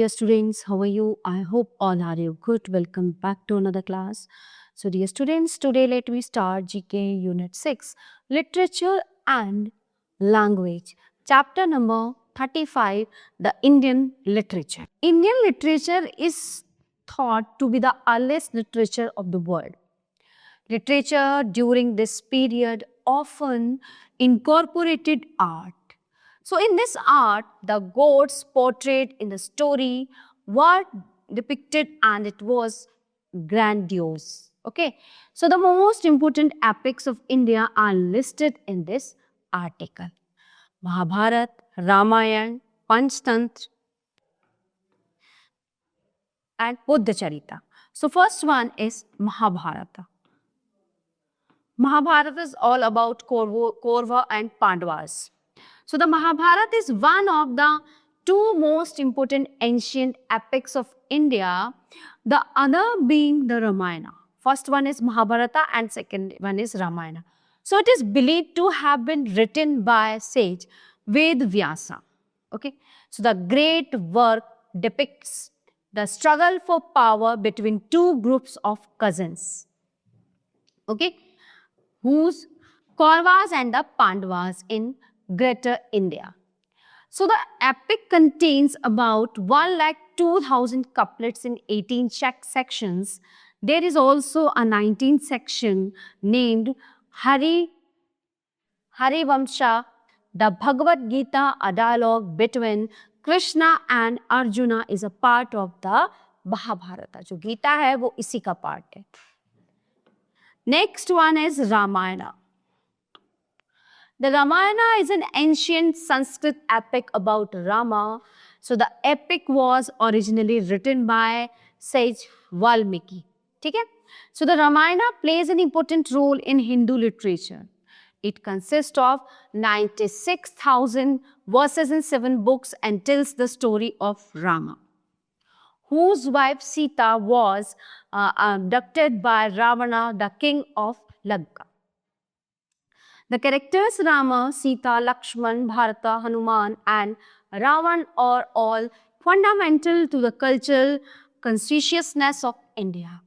dear students, how are you? I hope all are you good. Welcome back to another class. So, dear students, today let me start GK Unit 6 Literature and Language, chapter number 35 The Indian Literature. Indian literature is thought to be the earliest literature of the world. Literature during this period often incorporated art. So, in this art, the gods portrayed in the story were depicted and it was grandiose. Okay, so the most important epics of India are listed in this article: Mahabharat, Ramayana, Panchtantra, and Buddha Charita. So, first one is Mahabharata. Mahabharata is all about Kaurava and Pandavas. So, the Mahabharata is one of the two most important ancient epics of India, the other being the Ramayana. First one is Mahabharata and second one is Ramayana. So, it is believed to have been written by sage Ved Vyasa. Okay, so the great work depicts the struggle for power between two groups of cousins. Okay, whose Kauravas and the Pandavas in Greater India. So the epic contains about 1,02,000 couplets in 18 sections. There is also a 19th section named Harivamsha, the Bhagavad Gita, a dialogue between Krishna and Arjuna, is a part of the Mahabharata. जो गीता है वो इसी का part है. Next one is Ramayana. The Ramayana is an ancient Sanskrit epic about Rama. So the epic was originally written by sage Valmiki. Okay? So the Ramayana plays an important role in Hindu literature. It consists of 96,000 verses in 7 books and tells the story of Rama, whose wife Sita was abducted by Ravana, the king of Lanka. The characters Rama, Sita, Lakshman, Bharata, Hanuman, and Ravan are all fundamental to the cultural consciousness of India,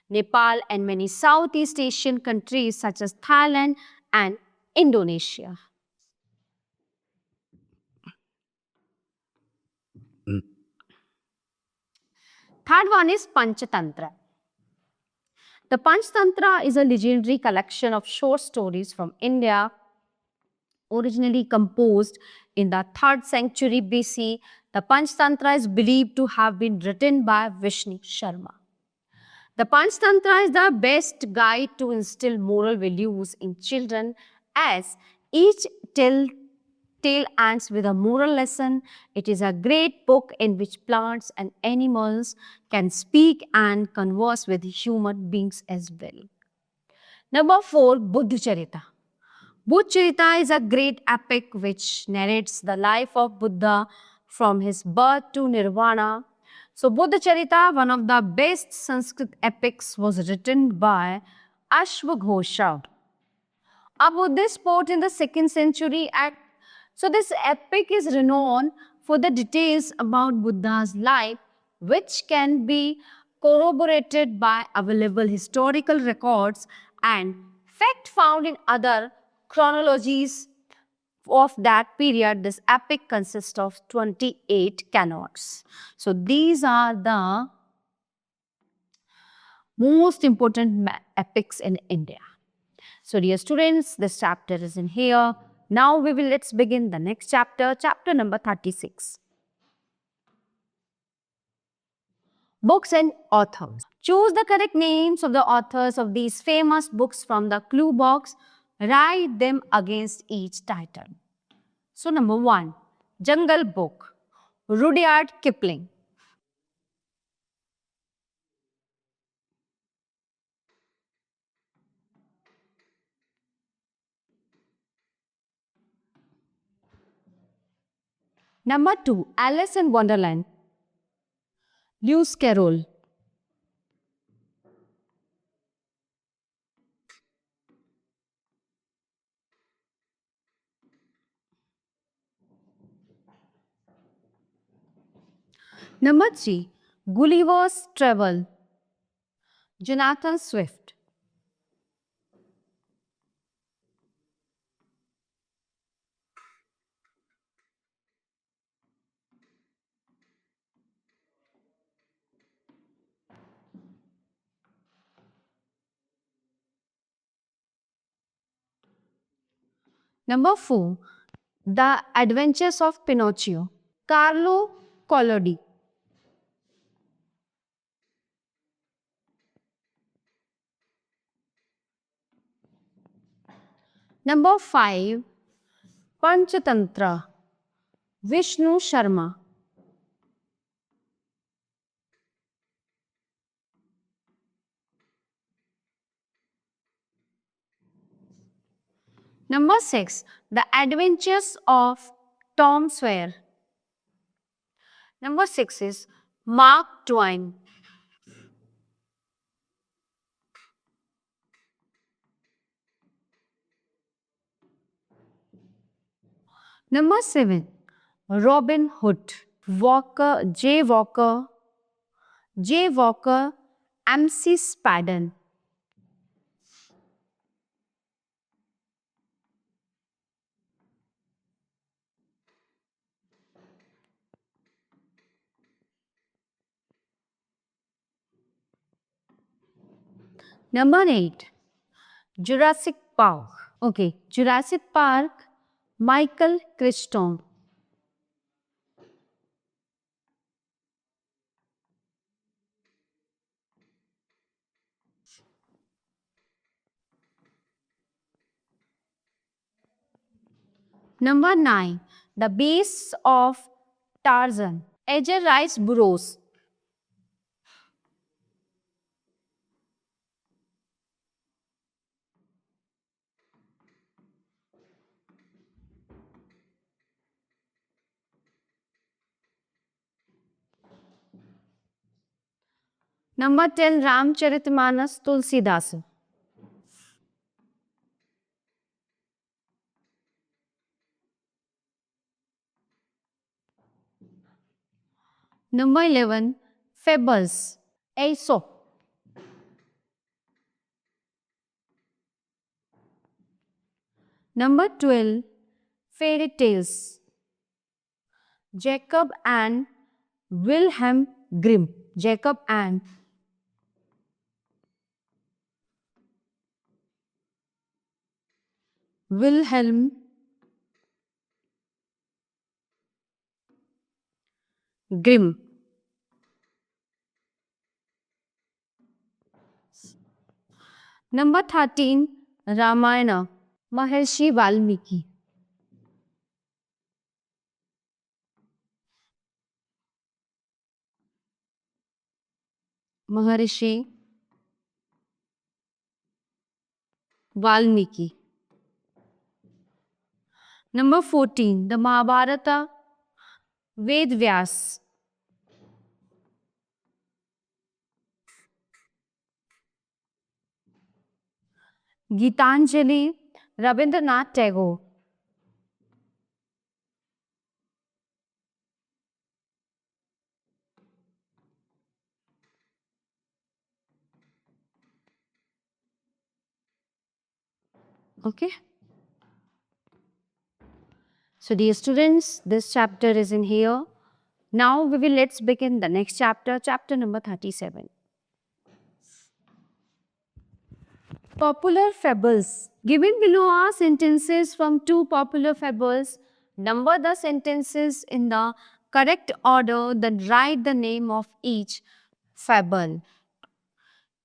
Nepal, and many Southeast Asian countries such as Thailand and Indonesia. Third one is Panchatantra. The Panchatantra is a legendary collection of short stories from India, originally composed in the 3rd century BC. The Panchatantra is believed to have been written by Vishnu Sharma. The Panchatantra is the best guide to instill moral values in children, as each tale ends with a moral lesson. It is a great book in which plants and animals can speak and converse with human beings as well. Number 4, Buddha Charita. Buddha Charita is a great epic which narrates the life of Buddha from his birth to Nirvana. So, Buddha Charita, one of the best Sanskrit epics, was written by Ashvaghosha, a Buddhist poet in the 2nd century. So, this epic is renowned for the details about Buddha's life, which can be corroborated by available historical records and fact found in other chronologies of that period. This epic consists of 28 canoes. So, these are the most important epics in India. So, dear students, this chapter is in here. Now, let's begin the next chapter, chapter number 36. Books and authors. Choose the correct names of the authors of these famous books from the clue box. Write them against each title. So, number 1, Jungle Book, Rudyard Kipling. Number 2, Alice in Wonderland, Lewis Carroll. Number 3, Gulliver's Travel, Jonathan Swift. Number 4, The Adventures of Pinocchio, Carlo Collodi. Number 5, Panchatantra, Vishnu Sharma. Number 6, The Adventures of Tom Sawyer. Number 6 is Mark Twain. Number 7, Robin Hood, Walker, J. Walker, MC Spadden. Number 8, Jurassic Park. Okay, Jurassic Park, Michael Crichton. Number 9, The Beasts of Tarzan, Edgar Rice Burroughs. Number 10, Ramcharitmanas, Tulsidas. Number 11, Fables, Aesop. Number 12, Fairy Tales, Jacob and Wilhelm Grimm. Jacob and Wilhelm Grimm. Number 13, Ramayana, Maharshi Valmiki. Maharshi Valmiki. Number 14, the Mahabharata, Ved Vyas. Gitanjali, Rabindranath Tagore. Okay. So dear students, this chapter is in here. Now let's begin the next chapter, chapter number 37. Popular fables. Given below are sentences from two popular fables. Number the sentences in the correct order, then write the name of each fable.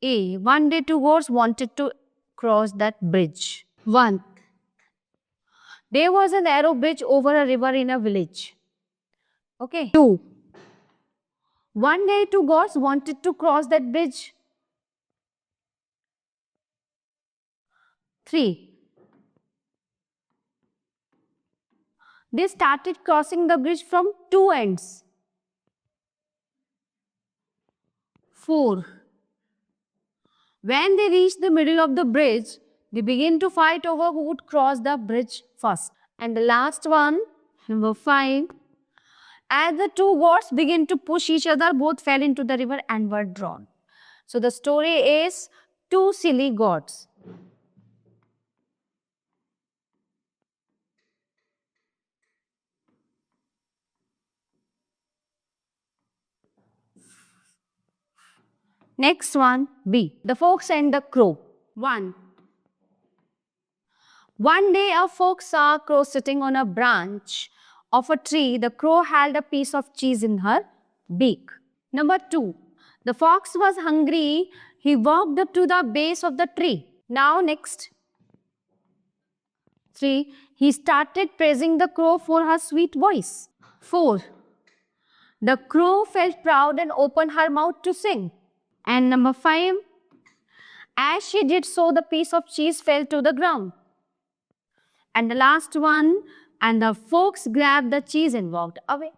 A. One day two goats wanted to cross that bridge. 1. There was a narrow bridge over a river in a village. Okay. 2. One day two goats wanted to cross that bridge. 3. They started crossing the bridge from two ends. 4. When they reached the middle of the bridge, they began to fight over who would cross the bridge first. And the last one, number 5. As the two goats begin to push each other, both fell into the river and were drowned. So the story is two silly goats. Next one, B. The fox and the crow. 1. One day a fox saw a crow sitting on a branch of a tree. The crow held a piece of cheese in her beak. Number 2. The fox was hungry. He walked up to the base of the tree. Now next. 3. He started praising the crow for her sweet voice. 4. The crow felt proud and opened her mouth to sing. And number 5. As she did so, the piece of cheese fell to the ground. And the last one, and the fox grabbed the cheese and walked away.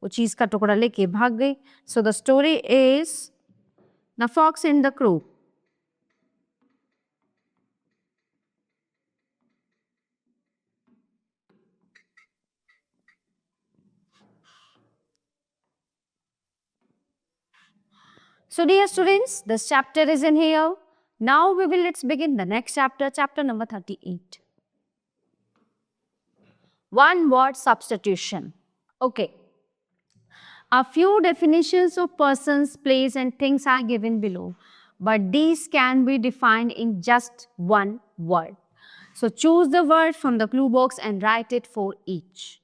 वो चीज का टुकड़ा लेके भाग गई. So the story is the fox and the crow. So dear students, this chapter is in here. Now let's begin the next chapter, chapter number 38. One word substitution. Okay. A few definitions of persons, place and things are given below, but these can be defined in just one word. So choose the word from the clue box and write it for each.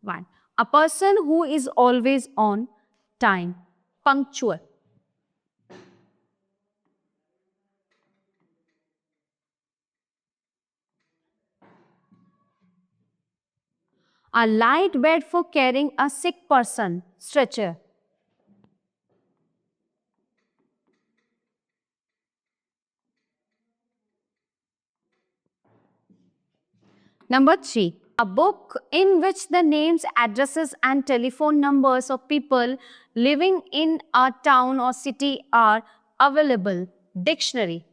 1. A person who is always on time, punctual. A light bed for carrying a sick person, stretcher. Number 3, a book in which the names, addresses and telephone numbers of people living in a town or city are available. Directory.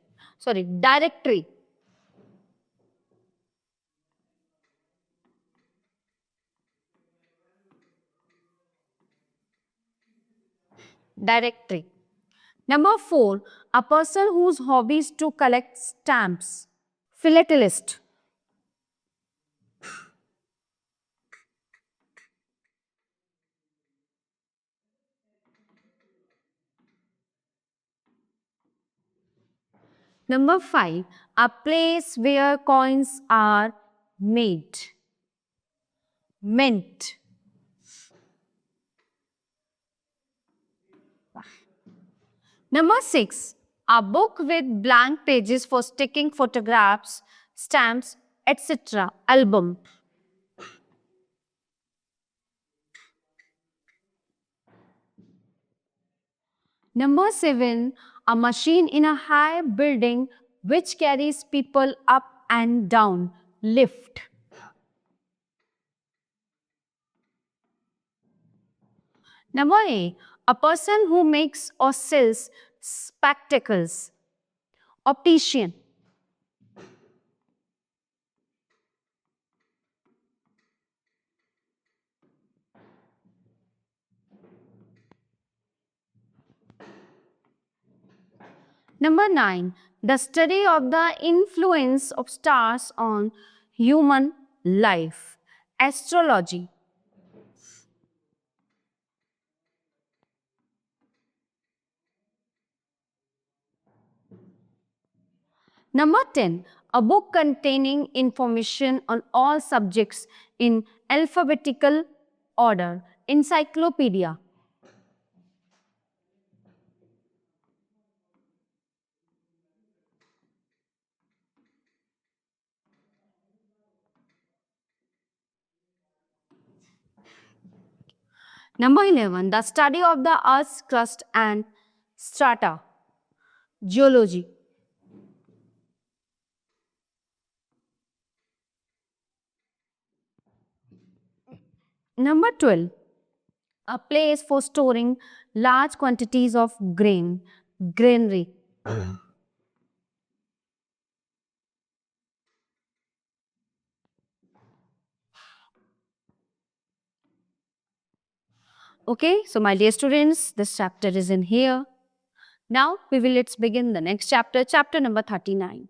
Directory. Number 4, a person whose hobby is to collect stamps. Philatelist. Number 5, a place where coins are made. Mint. Number 6, a book with blank pages for sticking photographs, stamps, etc. Album. Number 7, a machine in a high building which carries people up and down. Lift. Number 8, a person who makes or sells spectacles. Optician. Number 9, the study of the influence of stars on human life. Astrology. Number 10, a book containing information on all subjects in alphabetical order. Encyclopedia. Number 11, the study of the Earth's crust and strata. Geology. Number 12, a place for storing large quantities of grain. Granary. Okay, so my dear students, this chapter is in here. Now let's begin the next chapter, chapter number 39.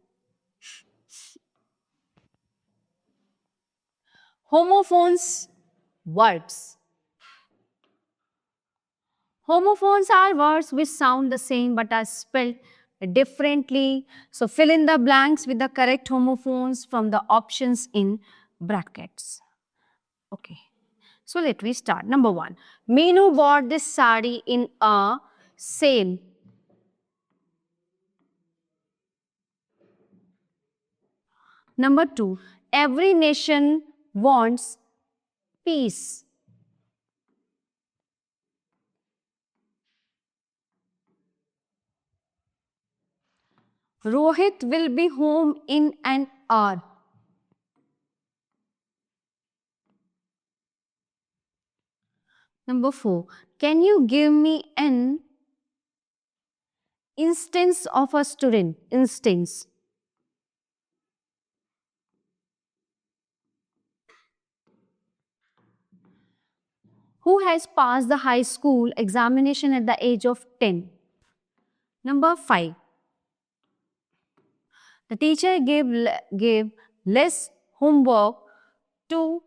Homophones words. Homophones are words which sound the same but are spelled differently. So fill in the blanks with the correct homophones from the options in brackets. Okay. So let me start. Number 1. Meenu bought this sari in a sale. Number 2. Every nation wants peace. Rohit will be home in an hour. Number 4. Can you give me an instance of a student? Instance. Who has passed the high school examination at the age of 10? Number 5. The teacher gave less homework to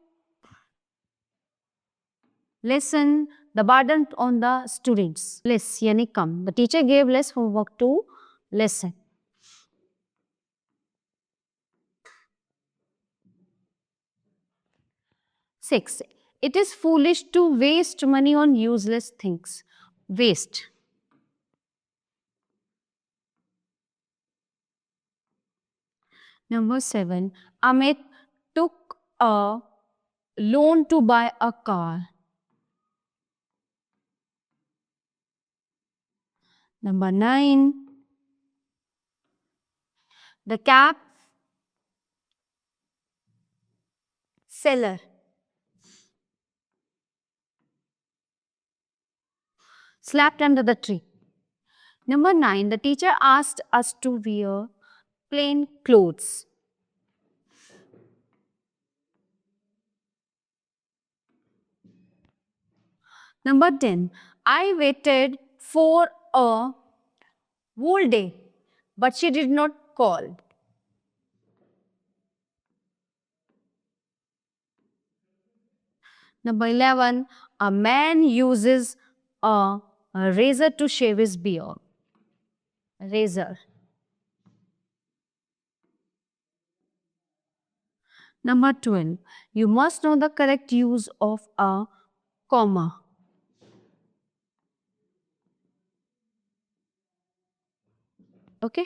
lessen the burden on the students. Less yani kam. The teacher gave less homework to lessen. 6. It is foolish to waste money on useless things. Waste. Number 7. Amit took a loan to buy a car. Number 9. The cap seller. Slapped under the tree. Number 9. The teacher asked us to wear plain clothes. Number 10. I waited for a whole day, but she did not call. Number 11. A man uses a razor to shave his beard. Razor. Number 12. You must know the correct use of a comma. Okay.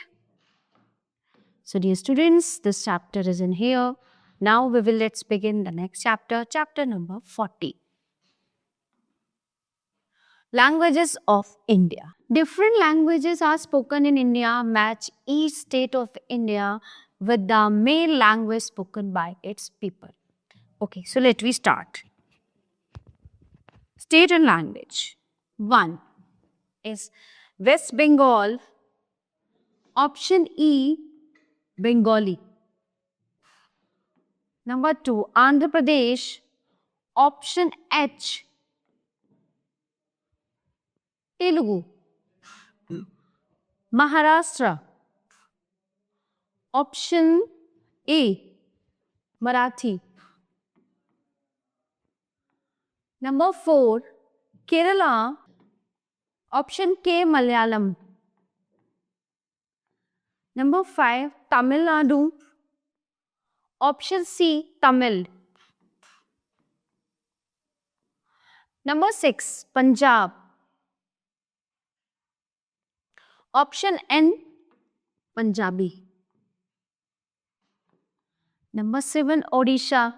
So dear students, this chapter is in here. Now let's begin the next chapter, chapter number 40. Languages of India. Different languages are spoken in India, match each state of India with the main language spoken by its people. Okay, so let me start. State and language. 1 is West Bengal. Option E, Bengali. Number 2, Andhra Pradesh. Option H, Telugu. Maharashtra. Option A, Marathi. Number 4, Kerala. Option K, Malayalam. Number 5, Tamil Nadu. Option C, Tamil. Number 6, Punjab. Option N, Punjabi. Number 7, Odisha.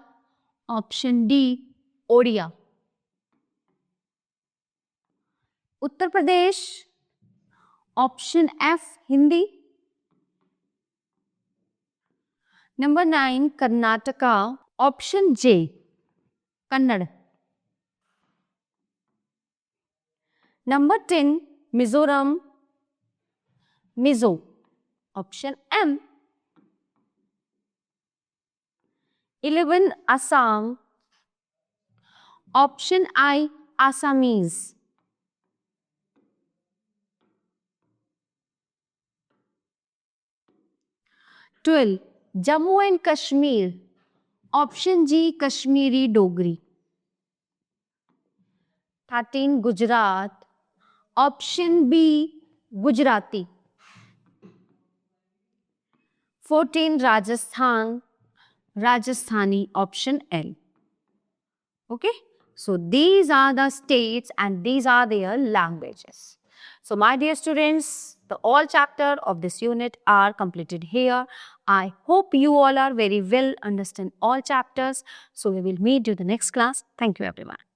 Option D, Odia. Uttar Pradesh. Option F, Hindi. Number 9, Karnataka. Option J, Kannada. Number 10, Mizoram. Mizo. Option M. 11, Assam. Option I, Assamese. 12. Jammu and Kashmir. Option G, Kashmiri Dogri. 13. Gujarat. Option B, Gujarati. 14. Rajasthan. Rajasthani, option L. Okay. So these are the states and these are their languages. So my dear students, the all chapter of this unit are completed here. I hope you all are very well understand all chapters. So we will meet you the next class. Thank you everyone.